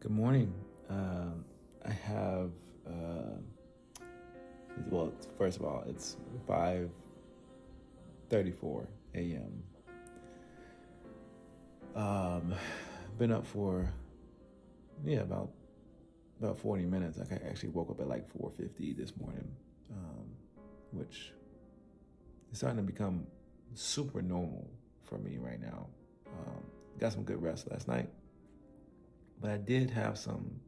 Good morning. I have, uh, well, first of all, it's 5:34 a.m. Um, been up for, about 40 minutes. I actually woke up at like 4:50 this morning, which is starting to become super normal for me right now. Got some good rest last night, but I did have some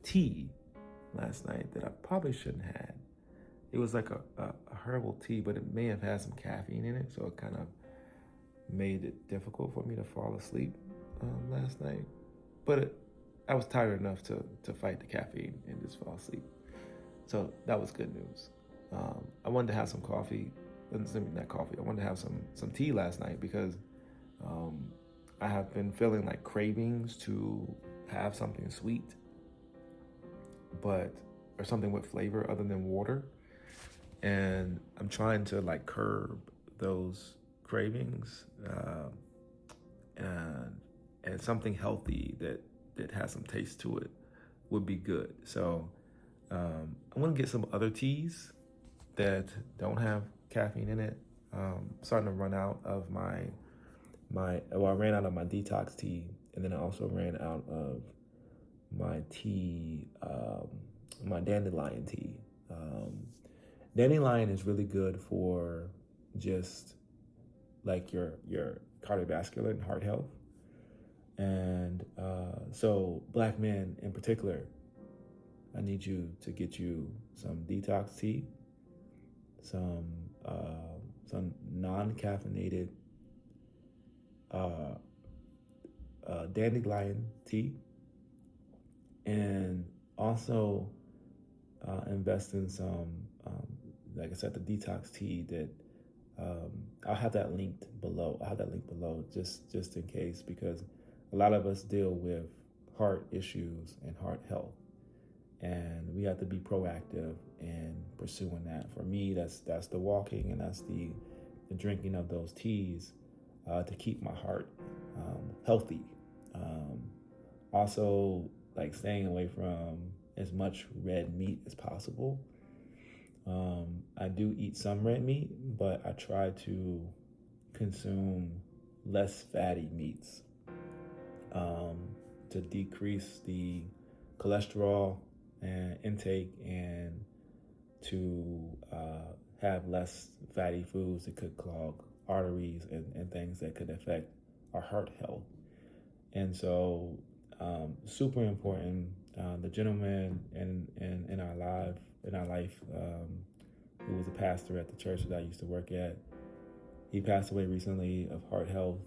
tea last night that I probably shouldn't have had. It was like a herbal tea, but it may have had some caffeine in it, so it kind of made it difficult for me to fall asleep last night. But I was tired enough to fight the caffeine and just fall asleep. So that was good news. I wanted to have some coffee, not coffee. I wanted to have some tea last night because um, I have been feeling like cravings to have something sweet, but or something with flavor other than water. And I'm trying to like curb those cravings, and something healthy that has some taste to it would be good. So I'm gonna get some other teas that don't have caffeine in it. Starting to run out of I ran out of my detox tea, and then I also ran out of my tea, my dandelion tea. Um, Dandelion is really good for just like your cardiovascular and heart health. And so black men in particular, I need you to get you some detox tea, some some non-caffeinated uh, dandelion tea, and also invest in some, like I said, the detox tea that I'll have that linked below. I'll have that link below just in case, because a lot of us deal with heart issues and heart health, and we have to be proactive in pursuing that. For me, that's the walking, and that's the drinking of those teas to keep my heart healthy. Um, Also, like staying away from as much red meat as possible. I do eat some red meat, but I try to consume less fatty meats um, to decrease the cholesterol and intake, and to have less fatty foods that could clog arteries and things that could affect our heart health. And so, super important. The gentleman in our life, who was a pastor at the church that I used to work at, he passed away recently of heart health,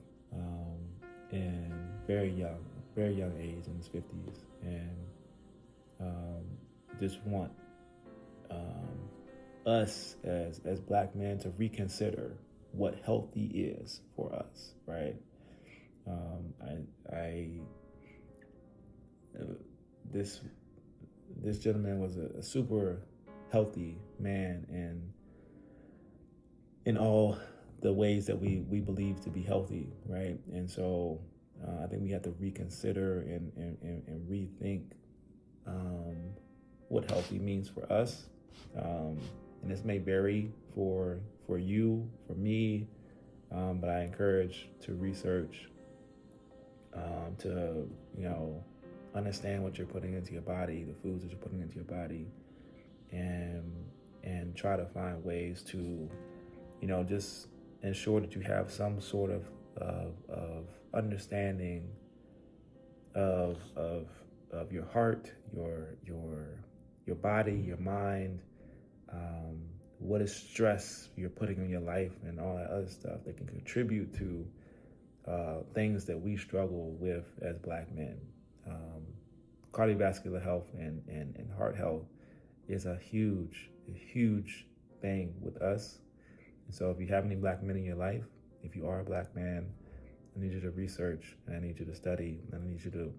in very young age, in his 50s, and just want us as black men to reconsider what healthy is for us, right? I this gentleman was a super healthy man, and in all the ways that we believe to be healthy, right? And so I think we have to reconsider and rethink what healthy means for us. And this may vary for you, for me, but I encourage to research, to understand what you're putting into your body, the foods that you're putting into your body, and try to find ways to just ensure that you have some sort of understanding of your heart, your body, your mind, what is stress you're putting in your life, and all that other stuff that can contribute to things that we struggle with as black men. Cardiovascular health and heart health is a huge thing with us. And so if you have any black men in your life, if you are a black man, I need you to research, and I need you to study, and I need you to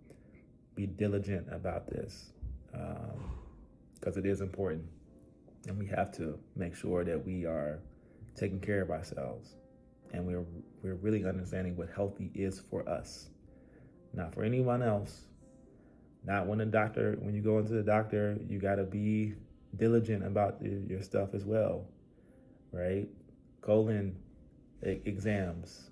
be diligent about this, because it is important. And we have to make sure that we are taking care of ourselves, and we're really understanding what healthy is for us, not for anyone else, Not when you go into the doctor, you got to be diligent about your stuff as well, right? Colon exams.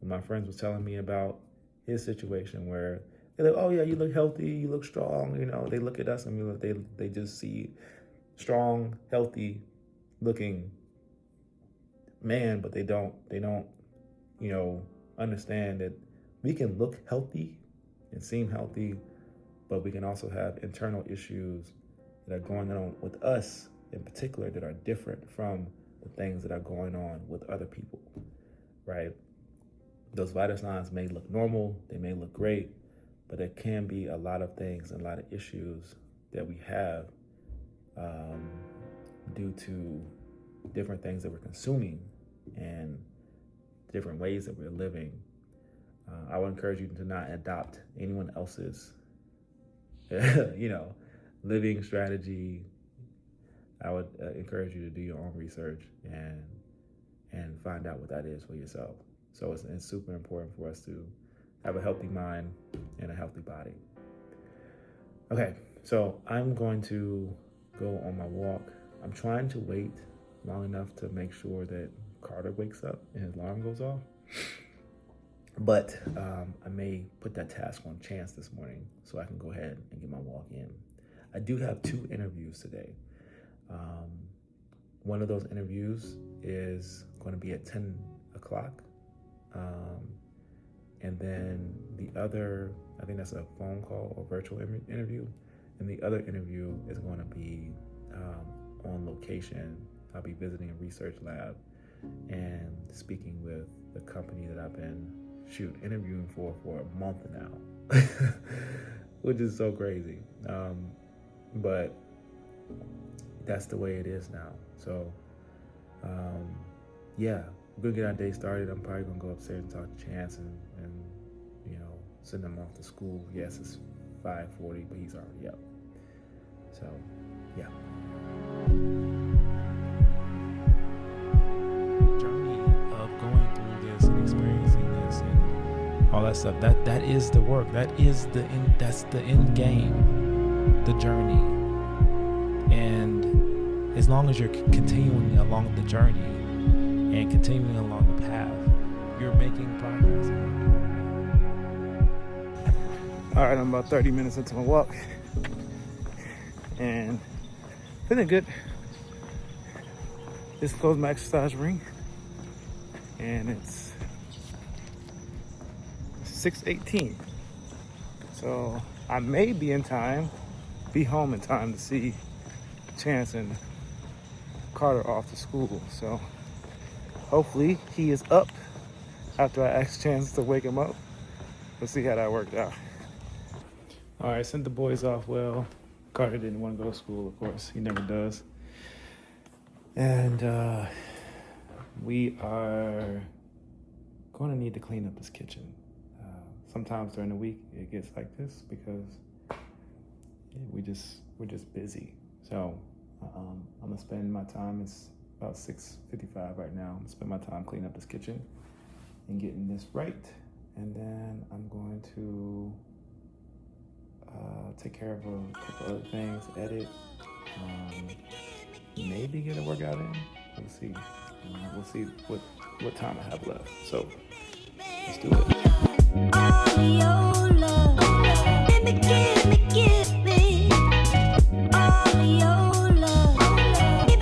My friends was telling me about his situation where they're like, oh yeah, you look healthy, you look strong. They look at us and they just see strong, healthy looking man, but they don't understand that we can look healthy and seem healthy, but we can also have internal issues that are going on with us in particular that are different from the things that are going on with other people, right? Those vital signs may look normal, they may look great, but there can be a lot of things and a lot of issues that we have due to different things that we're consuming and different ways that we're living. I would encourage you to not adopt anyone else's, living strategy. I would encourage you to do your own research and find out what that is for yourself. So it's super important for us to have a healthy mind and a healthy body. Okay, so I'm going to go on my walk. I'm trying to wait long enough to make sure that Carter wakes up and his alarm goes off. But I may put that task on Chance this morning so I can go ahead and get my walk in. I do have 2 interviews today. One of those interviews is going to be at 10 o'clock. And then the other, I think that's a phone call or virtual interview. And the other interview is going to be on location. I'll be visiting a research lab and speaking with the company that I've been interviewing for a month now, which is so crazy. But that's the way it is now. So, yeah, we're gonna get our day started. I'm probably gonna go upstairs and talk to Chance and send him off to school. Yes, it's 5:40, but he's already up. So, yeah. Journey of going through this and experiencing this and all that stuff. That is the work. That's the end game, the journey. And as long as you're continuing along the journey and continuing along the path, you're making progress. All right, I'm about 30 minutes into my walk and feeling good. Just closed my exercise ring and it's 6:18. So I may be home in time to see Chance and Carter off to school. So hopefully he is up after I asked Chance to wake him up. Let's see how that worked out. All right, sent the boys off well. Carter didn't want to go to school, of course. He never does. And we are going to need to clean up this kitchen. Sometimes during the week it gets like this because we're just busy. So I'm gonna spend my time. It's about 6:55 right now. I'm gonna spend my time cleaning up this kitchen and getting this right, and then I'm going to take care of a couple other things, edit, maybe get a workout in. We'll see. We'll see what time I have left. So let's do it. All your love, give me all your love, baby.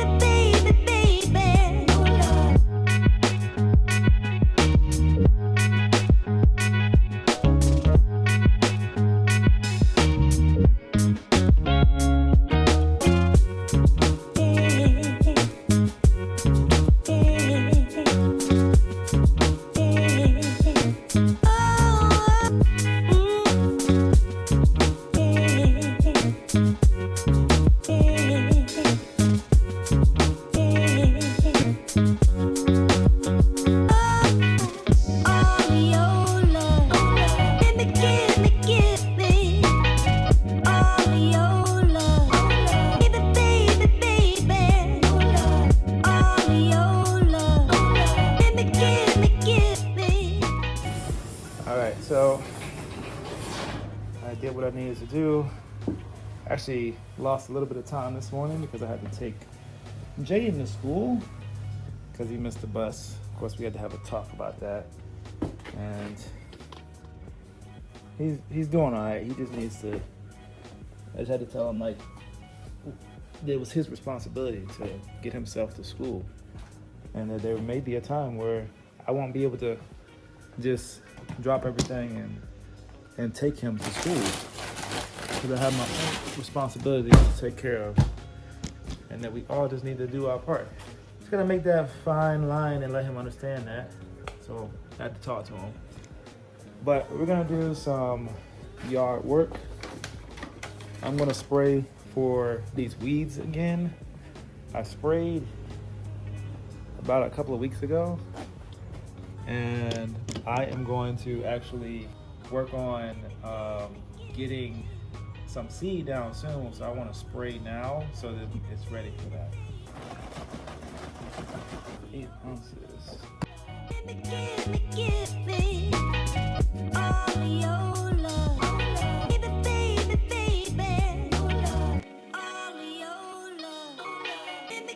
I did what I needed to do. Actually lost a little bit of time this morning because I had to take Jaden to school because he missed the bus. Of course, we had to have a talk about that. And he's doing all right. He just needs to, I just had to tell him, like, it was his responsibility to get himself to school. And that there may be a time where I won't be able to just drop everything and take him to school, because I have my own responsibility to take care of, and that we all just need to do our part. Just gotta make that fine line and let him understand that. So I had to talk to him. But we're gonna do some yard work. I'm gonna spray for these weeds again. I sprayed about a couple of weeks ago, and I am going to actually work on getting some seed down soon, so I want to spray now so that it's ready for that. 8 ounces. Give me all your love. Baby, all your love. Give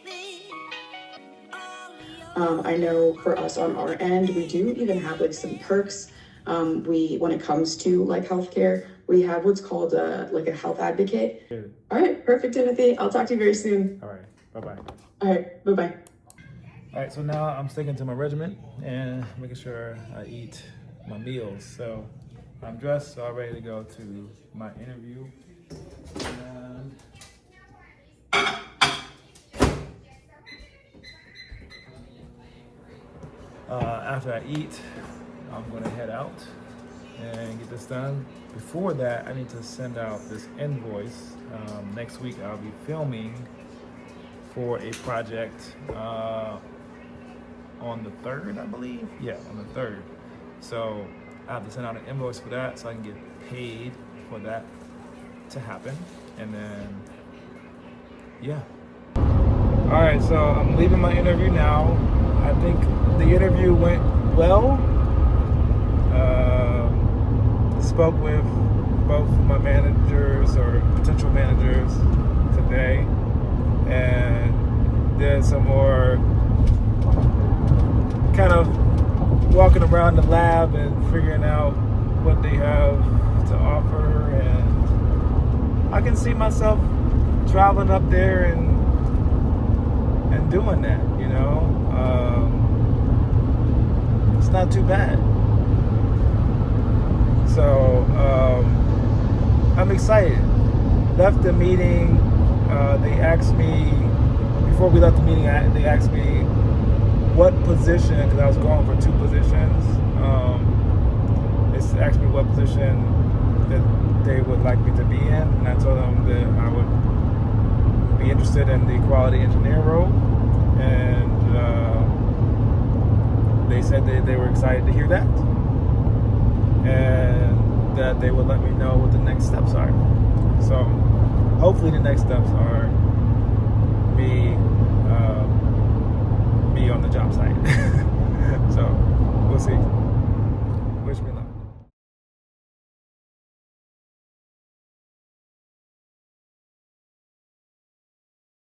me all. I know for us on our end, we do even have like some perks. When it comes to like healthcare, we have what's called like a health advocate. Good. All right, perfect, Timothy. I'll talk to you very soon. All right, bye-bye. All right, bye-bye. All right, so now I'm sticking to my regimen and making sure I eat my meals. So I'm dressed, all ready to go to my interview. And after I eat, I'm gonna head out and get this done. Before that, I need to send out this invoice. Next week, I'll be filming for a project on the 3rd, I believe. Yeah, on the 3rd. So I have to send out an invoice for that so I can get paid for that to happen. And then, yeah. All right, so I'm leaving my interview now. I think the interview went well. Spoke with both my managers or potential managers today, and did some more kind of walking around the lab and figuring out what they have to offer. And I can see myself traveling up there and doing that, you know. It's not too bad. So I'm excited. Left the meeting, they asked me, before we left the meeting, they asked me what position, because I was going for 2 positions. They asked me what position that they would like me to be in, and I told them that I would be interested in the quality engineer role. And they said that they were excited to hear that, and that they would let me know what the next steps are. So hopefully the next steps are me on the job site. So we'll see.